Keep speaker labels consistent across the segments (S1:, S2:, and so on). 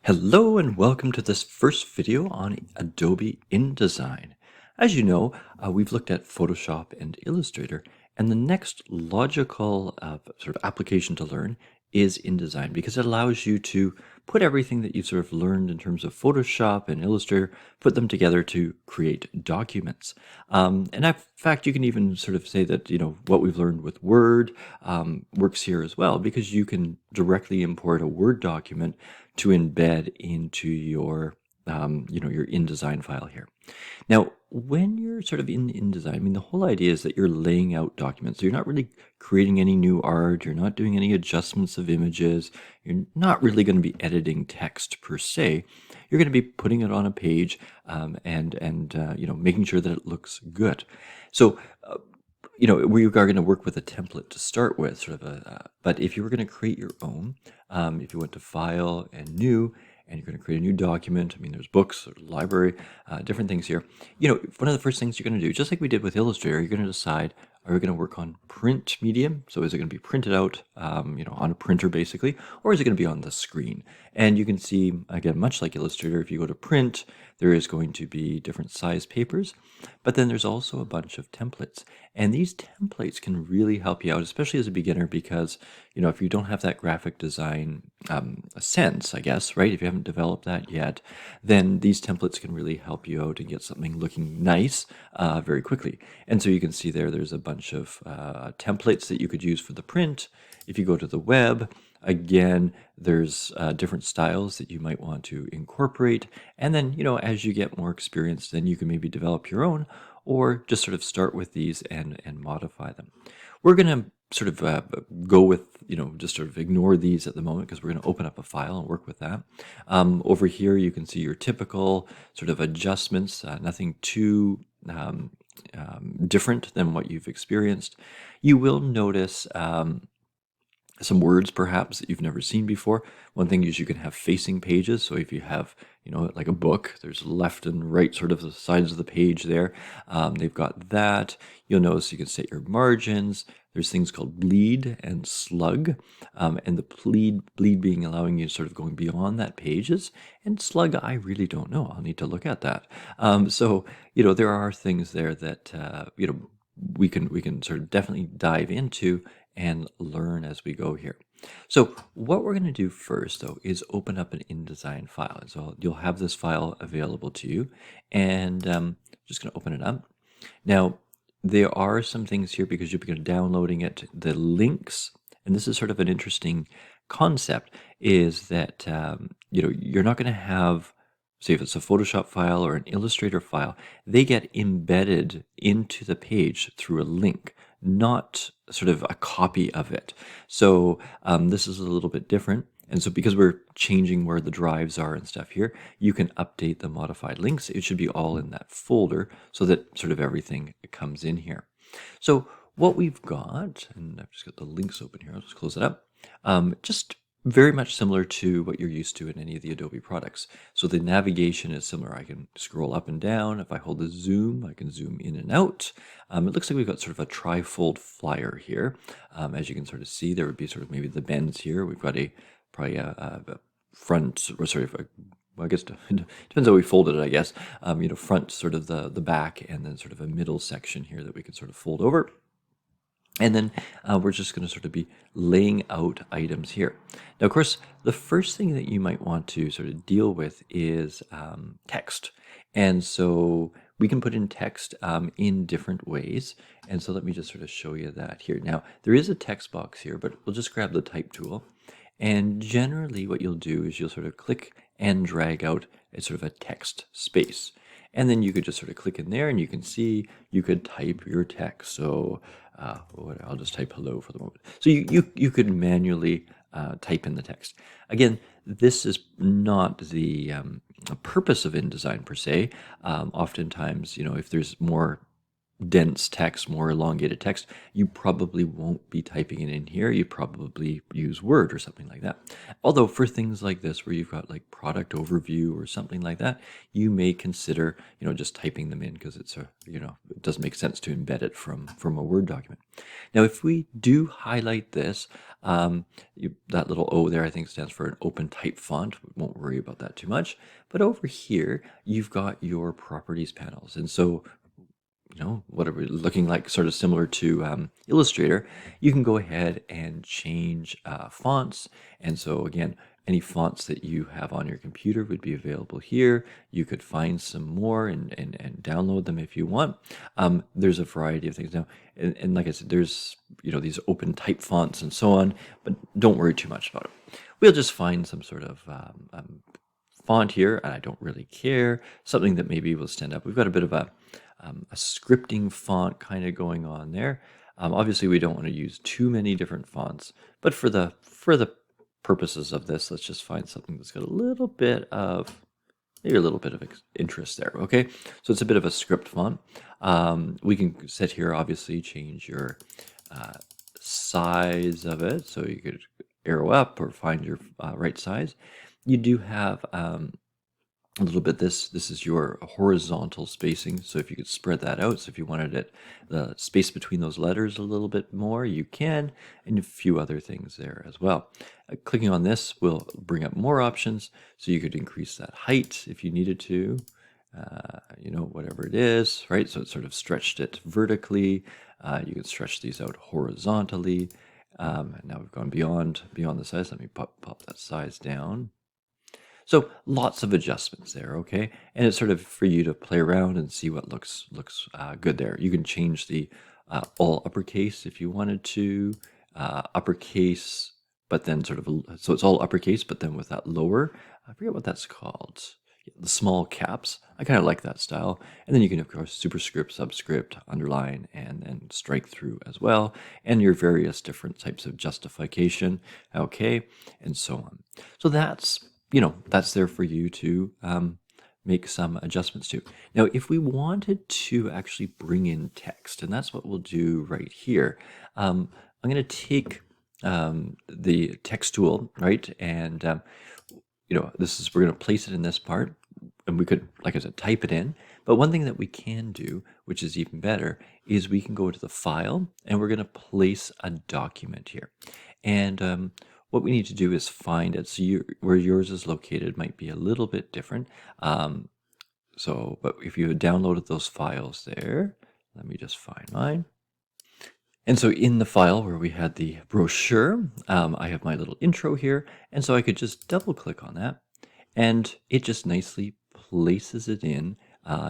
S1: Hello and welcome to this first video on Adobe InDesign. As you know, we've looked at Photoshop and Illustrator, and the next logical sort of application to learn is InDesign because it allows you to put everything that you've sort of learned in terms of Photoshop and Illustrator, put them together to create documents. And in fact, you can even sort of say that, what we've learned with Word works here as well because you can directly import a Word document to embed into your your InDesign file here. Now, when you're sort of in InDesign, I mean, the whole idea is that you're laying out documents. So you're not really creating any new art. You're not doing any adjustments of images. You're not really going to be editing text per se. You're going to be putting it on a page and making sure that it looks good. So we are going to work with a template to start with, but if you were going to create your own, if you went to File and New, and you're going to create a new document, I mean, there's books, or library, different things here. One of the first things you're going to do, just like we did with Illustrator, you're going to decide, are we going to work on print medium? So is it going to be printed out, on a printer basically, or is it going to be on the screen? And you can see, again, much like Illustrator, if you go to print, there is going to be different size papers, but then there's also a bunch of templates. And these templates can really help you out, especially as a beginner, because, if you don't have that graphic design sense, I guess, right? If you haven't developed that yet, then these templates can really help you out and get something looking nice very quickly. And so you can see there's a bunch of templates that you could use for the print. If you go to the web, again, there's different styles that you might want to incorporate. And then, as you get more experience, then you can maybe develop your own or just sort of start with these and modify them. We're going to sort of go with, just sort of ignore these at the moment because we're going to open up a file and work with that. Over here, you can see your typical sort of adjustments, nothing too different than what you've experienced. You will notice some words perhaps that you've never seen before. One thing is you can have facing pages. So if you have, like a book, there's left and right sort of the sides of the page there. They've got that. You'll notice you can set your margins. There's things called bleed and slug. And the bleed being allowing you sort of going beyond that pages. And slug, I really don't know. I'll need to look at that. So, there are things there that, we can sort of definitely dive into and learn as we go here. So what we're going to do first, though, is open up an InDesign file. So you'll have this file available to you, and just going to open it up. Now, there are some things here because you'll be downloading it. The links, and this is sort of an interesting concept, is that you're not going to have, say if it's a Photoshop file or an Illustrator file, they get embedded into the page through a link, not sort of a copy of it. So this is a little bit different. And so because we're changing where the drives are and stuff here, you can update the modified links. It should be all in that folder so that sort of everything comes in here. So what we've got, and I've just got the links open here, I'll just close it up. Just very much similar to what you're used to in any of the Adobe products. So the navigation is similar. I can scroll up and down. If I hold the zoom, I can zoom in and out. It looks like we've got sort of a trifold flyer here. As you can sort of see, there would be sort of maybe the bends here. We've got probably a front, or sorry, well, I guess it depends how we folded it, I guess. Front, sort of the back, and then sort of a middle section here that we can sort of fold over. And then we're just going to sort of be laying out items here. Now, of course, the first thing that you might want to sort of deal with is text. And so we can put in text in different ways. And so let me just sort of show you that here. Now, there is a text box here, but we'll just grab the type tool. And generally what you'll do is you'll sort of click and drag out a sort of a text space. And then you could just sort of click in there and you can see you could type your text. So I'll just type hello for the moment. So you could manually type in the text. Again, this is not the purpose of InDesign per se. Oftentimes, if there's more dense text, more elongated text, you probably won't be typing it in here. You probably use Word or something like that. Although for things like this, where you've got like product overview or something like that, you may consider, just typing them in, because it's it doesn't make sense to embed it from a Word document. Now, if we do highlight this, that little O there, I think, stands for an open type font. We won't worry about that too much. But over here, you've got your properties panels. And so what are we looking like, sort of similar to Illustrator, you can go ahead and change fonts. And so again, any fonts that you have on your computer would be available here. You could find some more and download them if you want. There's a variety of things now. And like I said, there's these open type fonts and so on, but don't worry too much about it. We'll just find some sort of font here, and I don't really care. Something that maybe will stand up. We've got a bit of a scripting font kind of going on there. Obviously, we don't want to use too many different fonts, but for the purposes of this, let's just find something that's got a little bit of interest there. Okay, so it's a bit of a script font. We can set here, obviously, change your size of it, so you could arrow up or find your right size. You do have a little bit, this is your horizontal spacing, so if you could spread that out, so if you wanted it, the space between those letters a little bit more, you can, and a few other things there as well. Clicking on this will bring up more options, so you could increase that height if you needed to, whatever it is, right? So it sort of stretched it vertically. You can stretch these out horizontally. And now we've gone beyond the size. Let me pop that size down. So lots of adjustments there, okay? And it's sort of for you to play around and see what looks good there. You can change the all uppercase if you wanted to, uppercase, but then so it's all uppercase, but then with that lower, I forget what that's called, the small caps. I kind of like that style. And then you can, of course, superscript, subscript, underline, and then strike through as well, and your various different types of justification, okay, and so on. So that's there for you to make some adjustments to. Now, if we wanted to actually bring in text, and that's what we'll do right here, I'm going to take the text tool, right? And, we're going to place it in this part, and we could, like I said, type it in. But one thing that we can do, which is even better, is we can go to the file, and we're going to place a document here. And what we need to do is find it. So where yours is located might be a little bit different. But if you had downloaded those files there, let me just find mine. And so in the file where we had the brochure, I have my little intro here. And so I could just double click on that, and it just nicely places it in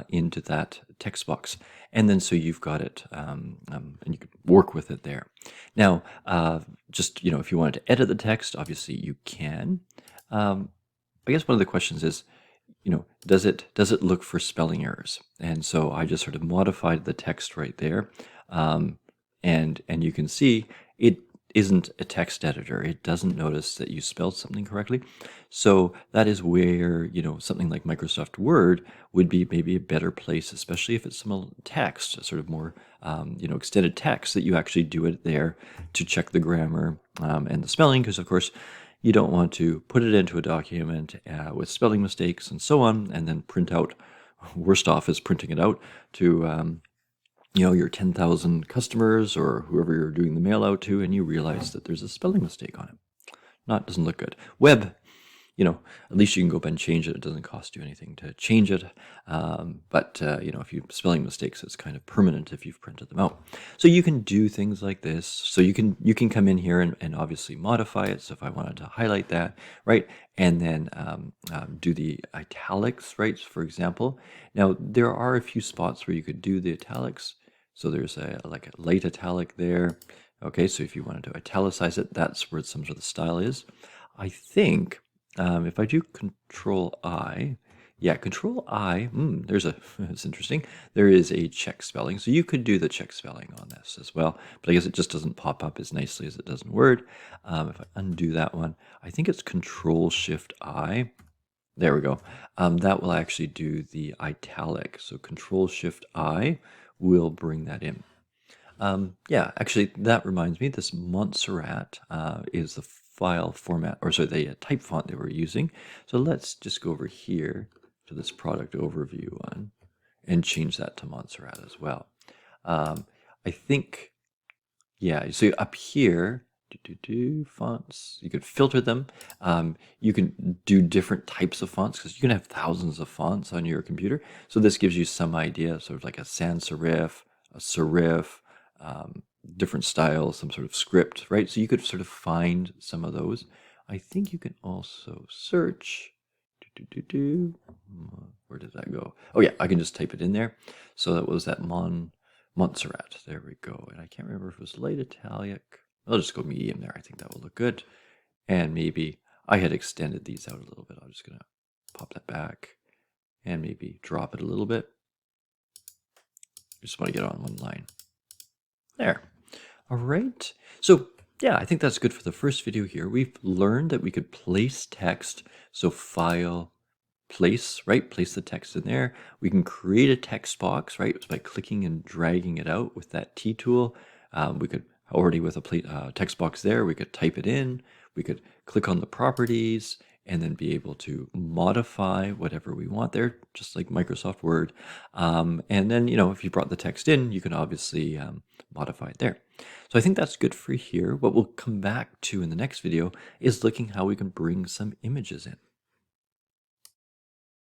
S1: into that text box. And then so you've got it, and you can work with it there. Now, if you wanted to edit the text, obviously you can. I guess one of the questions is, does it look for spelling errors? And so I just sort of modified the text right there. And you can see it isn't a text editor. It doesn't notice that you spelled something correctly. So that is where, something like Microsoft Word would be maybe a better place, especially if it's some text, sort of more, extended text, that you actually do it there to check the grammar and the spelling, because of course you don't want to put it into a document with spelling mistakes and so on, and then print out. Worst off is printing it out to your 10,000 customers or whoever you're doing the mail out to, and you realize that there's a spelling mistake on it. Doesn't look good. Web, at least you can go up and change it. It doesn't cost you anything to change it. But if you have spelling mistakes, it's kind of permanent if you've printed them out. So you can do things like this. So you can come in here and obviously modify it. So if I wanted to highlight that, right, and then do the italics, right, for example. Now, there are a few spots where you could do the italics. So there's a light italic there. Okay, so if you wanted to italicize it, that's where some sort of style is. I think if I do Control I, Control I, it's interesting. There is a check spelling. So you could do the check spelling on this as well, but I guess it just doesn't pop up as nicely as it does in Word. If I undo that one, I think it's Control Shift I. There we go. That will actually do the italic. So Control Shift I will bring that in. Yeah, actually, that reminds me, this Montserrat is the file format, or sorry, the type font that we're using. So let's just go over here to this product overview one and change that to Montserrat as well. I think, yeah, so up here, fonts, you could filter them. You can do different types of fonts because you can have thousands of fonts on your computer. So this gives you some idea, sort of like a sans serif, a serif, different styles, some sort of script, right? So you could sort of find some of those. I think you can also search. Where did that go? Oh yeah, I can just type it in there. So that was that Montserrat. There we go. And I can't remember if it was light italic. I'll just go medium there. I think that will look good. And maybe I had extended these out a little bit. I'm just going to pop that back and maybe drop it a little bit. I just want to get on one line. There. All right. So yeah, I think that's good for the first video here. We've learned that we could place text. So file, place, right? Place the text in there. We can create a text box, right? By clicking and dragging it out with that T tool. We could already with a text box there, we could type it in. We could click on the properties and then be able to modify whatever we want there, just like Microsoft Word. And then, if you brought the text in, you can obviously modify it there. So I think that's good for here. What we'll come back to in the next video is looking how we can bring some images in.